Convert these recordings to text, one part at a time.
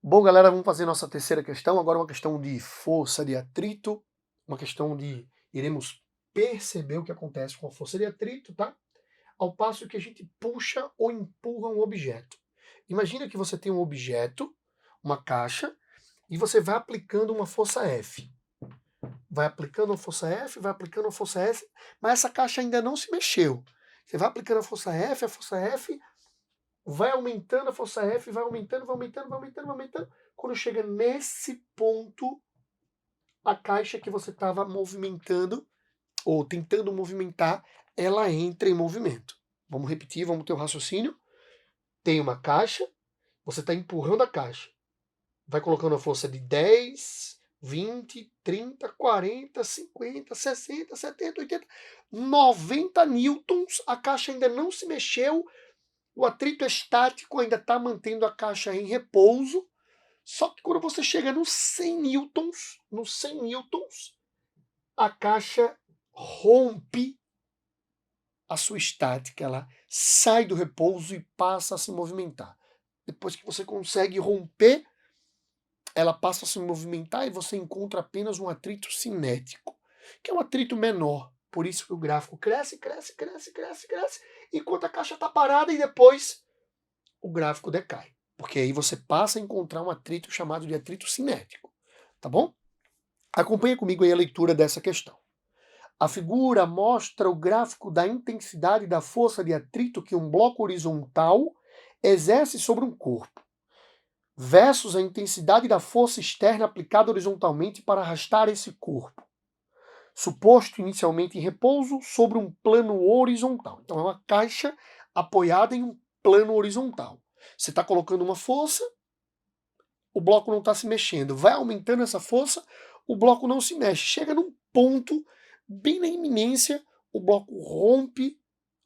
Bom, galera, vamos fazer nossa terceira questão. Agora uma questão de força de atrito, uma questão de iremos perceber o que acontece com a força de atrito, tá? Ao passo que a gente puxa ou empurra um objeto. Imagina que você tem um objeto, uma caixa, e você vai aplicando uma força F. Vai aplicando uma força F, vai aplicando uma força F, mas essa caixa ainda não se mexeu. Você vai aplicando a força F vai aumentando a força F, vai aumentando, vai aumentando, vai aumentando, vai aumentando. Quando chega nesse ponto, a caixa que você estava movimentando, ou tentando movimentar, ela entra em movimento. Vamos repetir, vamos ter o raciocínio. Tem uma caixa, você está empurrando a caixa. Vai colocando a força de 10, 20, 30, 40, 50, 60, 70, 80, 90 newtons. A caixa ainda não se mexeu, o atrito estático ainda está mantendo a caixa em repouso, só que quando você chega nos 100 newtons, a caixa rompe a sua estática, ela sai do repouso e passa a se movimentar. Depois que você consegue romper, ela passa a se movimentar e você encontra apenas um atrito cinético, que é um atrito menor. Por isso que o gráfico cresce, cresce, cresce, cresce, cresce, enquanto a caixa está parada e depois o gráfico decai. Porque aí você passa a encontrar um atrito chamado de atrito cinético. Tá bom? Acompanhe comigo aí a leitura dessa questão. A figura mostra o gráfico da intensidade da força de atrito que um bloco horizontal exerce sobre um corpo, versus a intensidade da força externa aplicada horizontalmente para arrastar esse corpo, suposto inicialmente em repouso sobre um plano horizontal. Então é uma caixa apoiada em um plano horizontal. Você está colocando uma força, o bloco não está se mexendo. Vai aumentando essa força, o bloco não se mexe. Chega num ponto, bem na iminência, o bloco rompe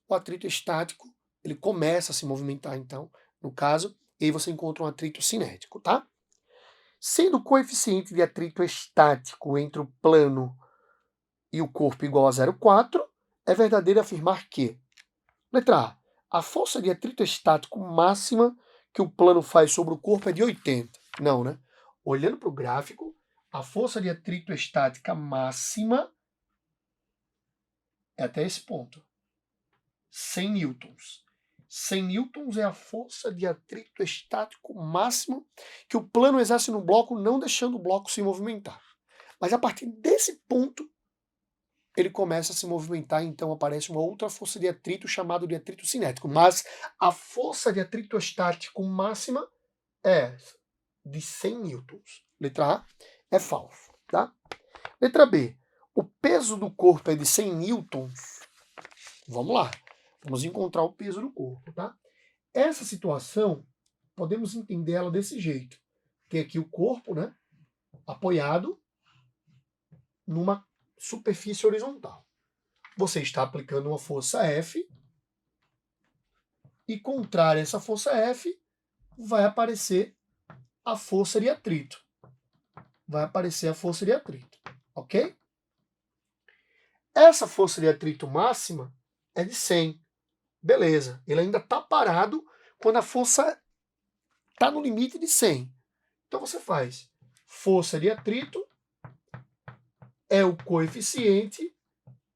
o atrito estático, ele começa a se movimentar, então, no caso, e aí você encontra um atrito cinético, tá? Sendo o coeficiente de atrito estático entre o plano e o corpo igual a 0,4, é verdadeiro afirmar que, letra A força de atrito estático máxima que o plano faz sobre o corpo é de 80. Não, né? Olhando para o gráfico, a força de atrito estática máxima é até esse ponto. 100 newtons. 100 newtons é a força de atrito estático máximo que o plano exerce no bloco, não deixando o bloco se movimentar. Mas a partir desse ponto, ele começa a se movimentar, então aparece uma outra força de atrito chamada de atrito cinético. Mas a força de atrito estático máxima é de 100 newtons. Letra A é falso, tá? Letra B, o peso do corpo é de 100 newtons. Vamos lá, vamos encontrar o peso do corpo, tá? Essa situação, podemos entender ela desse jeito. Tem aqui o corpo, né, apoiado numa superfície horizontal. Você está aplicando uma força F e, contrária a essa força F, vai aparecer a força de atrito. Vai aparecer a força de atrito, ok? Essa força de atrito máxima é de 100. Beleza, ele ainda está parado quando a força está no limite de 100. Então você faz força de atrito é o coeficiente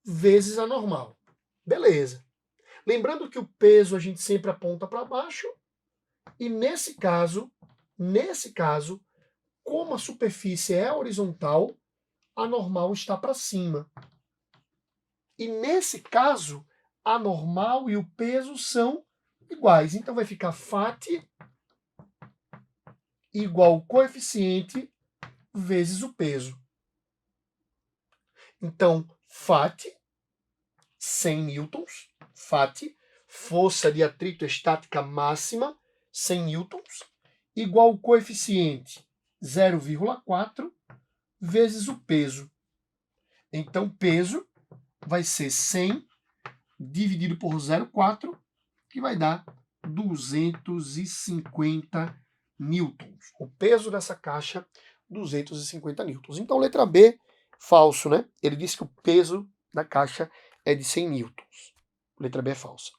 vezes a normal. Beleza. Lembrando que o peso a gente sempre aponta para baixo e nesse caso, como a superfície é horizontal, a normal está para cima. E nesse caso, a normal e o peso são iguais. Então vai ficar φ igual ao coeficiente vezes o peso. Então, φ, 100 newtons, φ, força de atrito estática máxima, 100 newtons, igual ao coeficiente 0,4 vezes o peso. Então, peso vai ser 100 dividido por 0,4, que vai dar 250 newtons. O peso dessa caixa, 250 newtons. Então, letra B, falso, né? Ele disse que o peso da caixa é de 100 newtons. Letra B é falsa.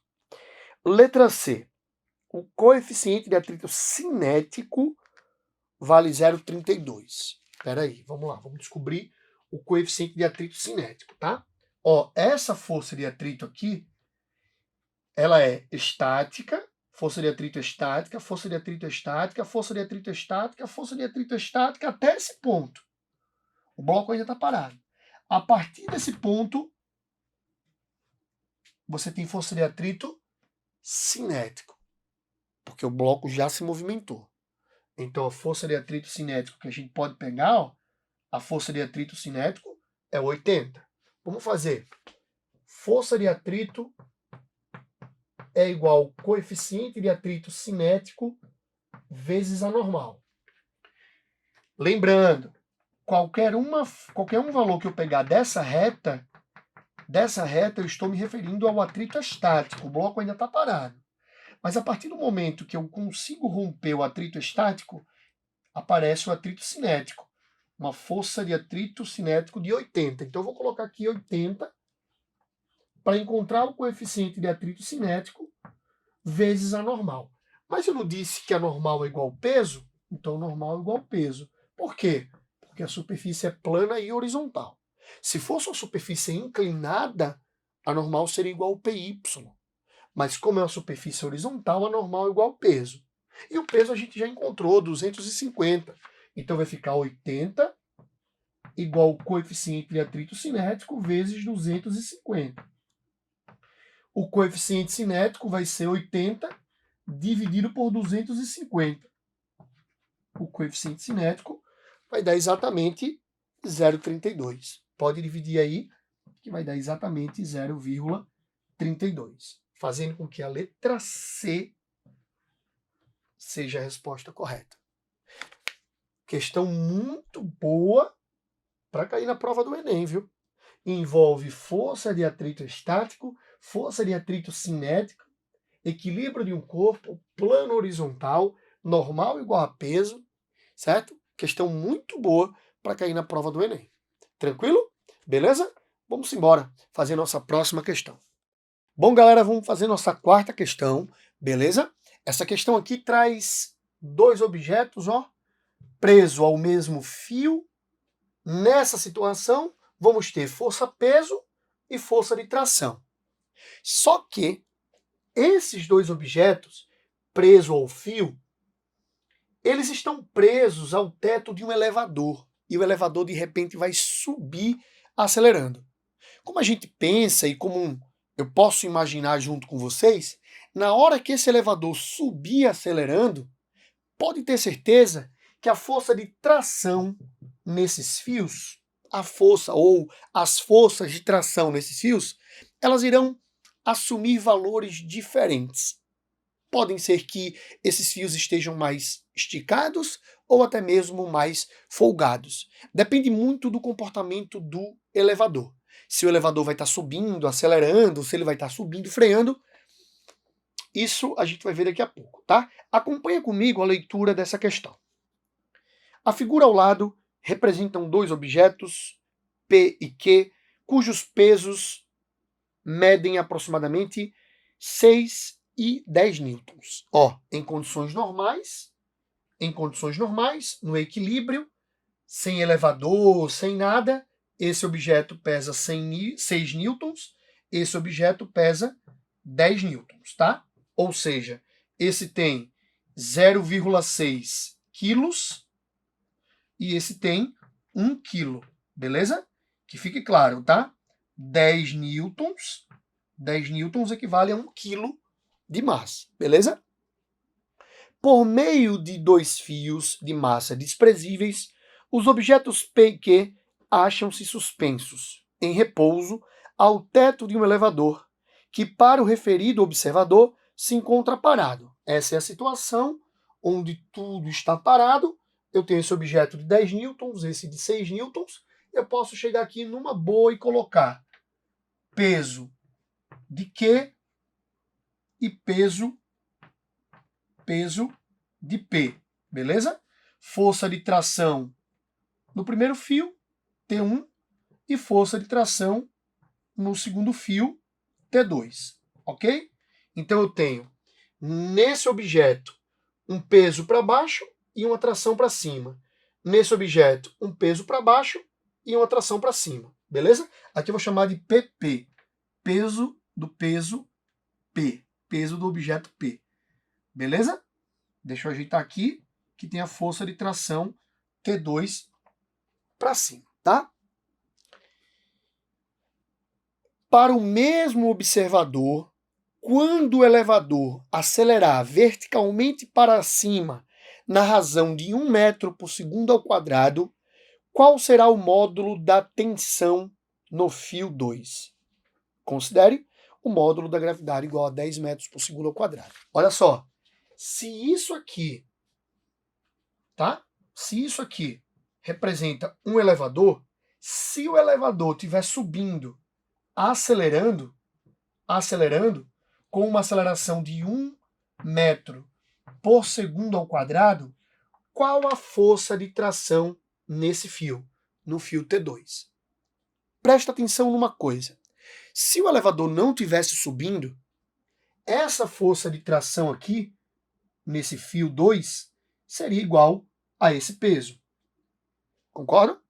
Letra C, o coeficiente de atrito cinético vale 0,32. Espera aí, vamos lá, vamos descobrir o coeficiente de atrito cinético, tá? Ó, essa força de atrito aqui, ela é estática, força de atrito estática, força de atrito estática, força de atrito estática, força de atrito estática, até esse ponto. O bloco ainda está parado. A partir desse ponto, você tem força de atrito cinético, porque o bloco já se movimentou. Então, a força de atrito cinético que a gente pode pegar, ó, a força de atrito cinético é 80. Vamos fazer. Força de atrito é igual ao coeficiente de atrito cinético vezes a normal. Lembrando, qualquer um valor que eu pegar dessa reta eu estou me referindo ao atrito estático. O bloco ainda está parado. Mas a partir do momento que eu consigo romper o atrito estático, aparece o atrito cinético. Uma força de atrito cinético de 80. Então eu vou colocar aqui 80 para encontrar o coeficiente de atrito cinético vezes a normal. Mas eu não disse que a normal é igual ao peso? Então normal é igual ao peso. Por quê? Porque a superfície é plana e horizontal. Se fosse uma superfície inclinada, a normal seria igual ao PY. Mas como é uma superfície horizontal, a normal é igual ao peso. E o peso a gente já encontrou, 250. Então vai ficar 80 igual ao coeficiente de atrito cinético vezes 250. O coeficiente cinético vai ser 80 dividido por 250. O coeficiente cinético vai dar exatamente 0,32. Pode dividir aí, que vai dar exatamente 0,32. Fazendo com que a letra C seja a resposta correta. Questão muito boa para cair na prova do Enem, viu? Envolve força de atrito estático, força de atrito cinético, equilíbrio de um corpo, plano horizontal, normal igual a peso, certo? Questão muito boa para cair na prova do Enem. Tranquilo? Beleza? Vamos embora fazer nossa próxima questão. Bom, galera, vamos fazer nossa quarta questão, beleza? Essa questão aqui traz dois objetos, ó, preso ao mesmo fio. Nessa situação, vamos ter força-peso e força de tração. Só que esses dois objetos, presos ao fio, eles estão presos ao teto de um elevador. E o elevador, de repente, vai subir acelerando. Como a gente pensa e como eu posso imaginar junto com vocês, na hora que esse elevador subir acelerando, pode ter certeza que a força de tração nesses fios, a força ou as forças de tração nesses fios, elas irão assumir valores diferentes. Podem ser que esses fios estejam mais esticados ou até mesmo mais folgados. Depende muito do comportamento do elevador. Se o elevador vai estar subindo, acelerando, se ele vai estar subindo, freando, isso a gente vai ver daqui a pouco, tá? Acompanha comigo a leitura dessa questão. A figura ao lado representam dois objetos, P e Q, cujos pesos medem aproximadamente 6 e 10 newtons. Ó, em condições normais, no equilíbrio, sem elevador, sem nada, esse objeto pesa 6 newtons, esse objeto pesa 10 newtons, tá? Ou seja, esse tem 0,6 quilos e esse tem 1 quilo, beleza? Que fique claro, tá? 10 newtons equivale a 1 quilo de massa, beleza? Por meio de dois fios de massa desprezíveis, os objetos P e Q acham-se suspensos, em repouso, ao teto de um elevador, que para o referido observador se encontra parado. Essa é a situação onde tudo está parado. Eu tenho esse objeto de 10 newtons, esse de 6 newtons. Eu posso chegar aqui numa boa e colocar peso de Q e peso de P, beleza? Força de tração no primeiro fio, T1, e força de tração no segundo fio, T2, ok? Então eu tenho nesse objeto um peso para baixo e uma tração para cima. Nesse objeto, um peso para baixo e uma tração para cima. Beleza? Aqui eu vou chamar de PP. Peso do P. Peso do objeto P. Beleza? Deixa eu ajeitar aqui, que tem a força de tração T2 para cima, tá? Para o mesmo observador, quando o elevador acelerar verticalmente para cima na razão de 1 metro por segundo ao quadrado, qual será o módulo da tensão no fio 2? Considere o módulo da gravidade igual a 10 metros por segundo ao quadrado. Olha só, se isso aqui, tá? Se isso aqui representa um elevador, se o elevador estiver subindo, acelerando com uma aceleração de 1 metro por segundo ao quadrado, qual a força de tração nesse fio, no fio T2? Presta atenção numa coisa. Se o elevador não estivesse subindo, essa força de tração aqui, nesse fio 2, seria igual a esse peso. Concorda?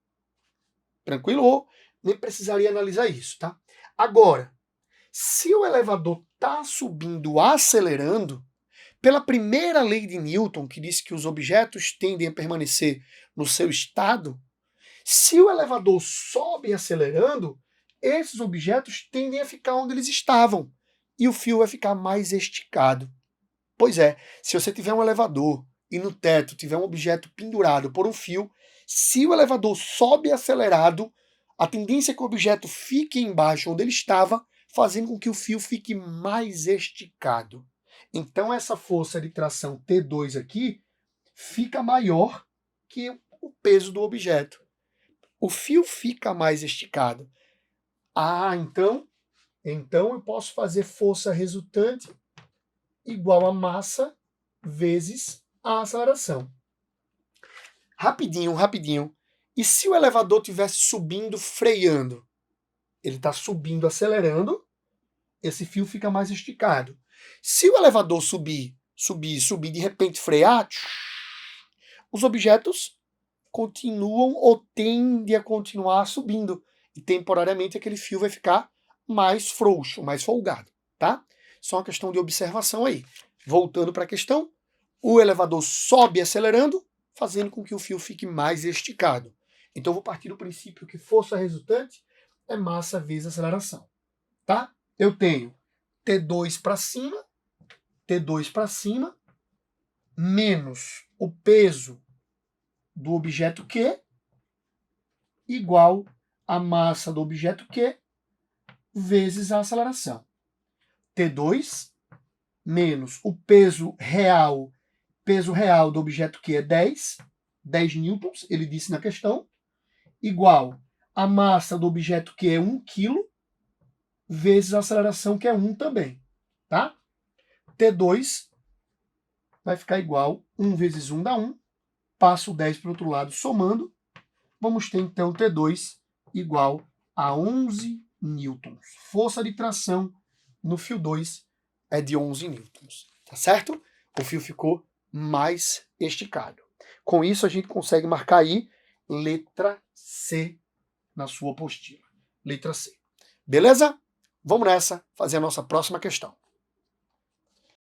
Tranquilo? Nem precisaria analisar isso, tá? Agora, se o elevador está subindo acelerando, pela primeira lei de Newton, que diz que os objetos tendem a permanecer no seu estado, se o elevador sobe acelerando, esses objetos tendem a ficar onde eles estavam e o fio vai ficar mais esticado. Pois é, se você tiver um elevador e no teto tiver um objeto pendurado por um fio, se o elevador sobe acelerado, a tendência é que o objeto fique embaixo onde ele estava, fazendo com que o fio fique mais esticado. Então essa força de tração T2 aqui fica maior que o peso do objeto. O fio fica mais esticado. Ah, então eu posso fazer força resultante igual a massa vezes a aceleração. Rapidinho. E se o elevador estivesse subindo, freando? Ele está subindo, acelerando, esse fio fica mais esticado. Se o elevador subir, de repente frear, os objetos continuam ou tendem a continuar subindo. E temporariamente aquele fio vai ficar mais frouxo, mais folgado, tá? Só uma questão de observação aí. Voltando para a questão, o elevador sobe acelerando, fazendo com que o fio fique mais esticado. Então eu vou partir do princípio que força resultante é massa vezes aceleração, tá? Eu tenho T2 para cima, menos o peso do objeto Q, igual a massa do objeto Q, vezes a aceleração. T2 menos o peso real do objeto Q é 10 newtons, ele disse na questão, igual a massa do objeto Q é 1 kg, vezes a aceleração, que é 1 também, tá? T2 vai ficar igual 1 vezes 1 dá 1, passo o 10 para o outro lado somando, vamos ter então T2 igual a 11 newtons. Força de tração no fio 2 é de 11 newtons, tá certo? O fio ficou mais esticado. Com isso a gente consegue marcar aí letra C na sua apostila. Letra C. Beleza? Vamos nessa, fazer a nossa próxima questão.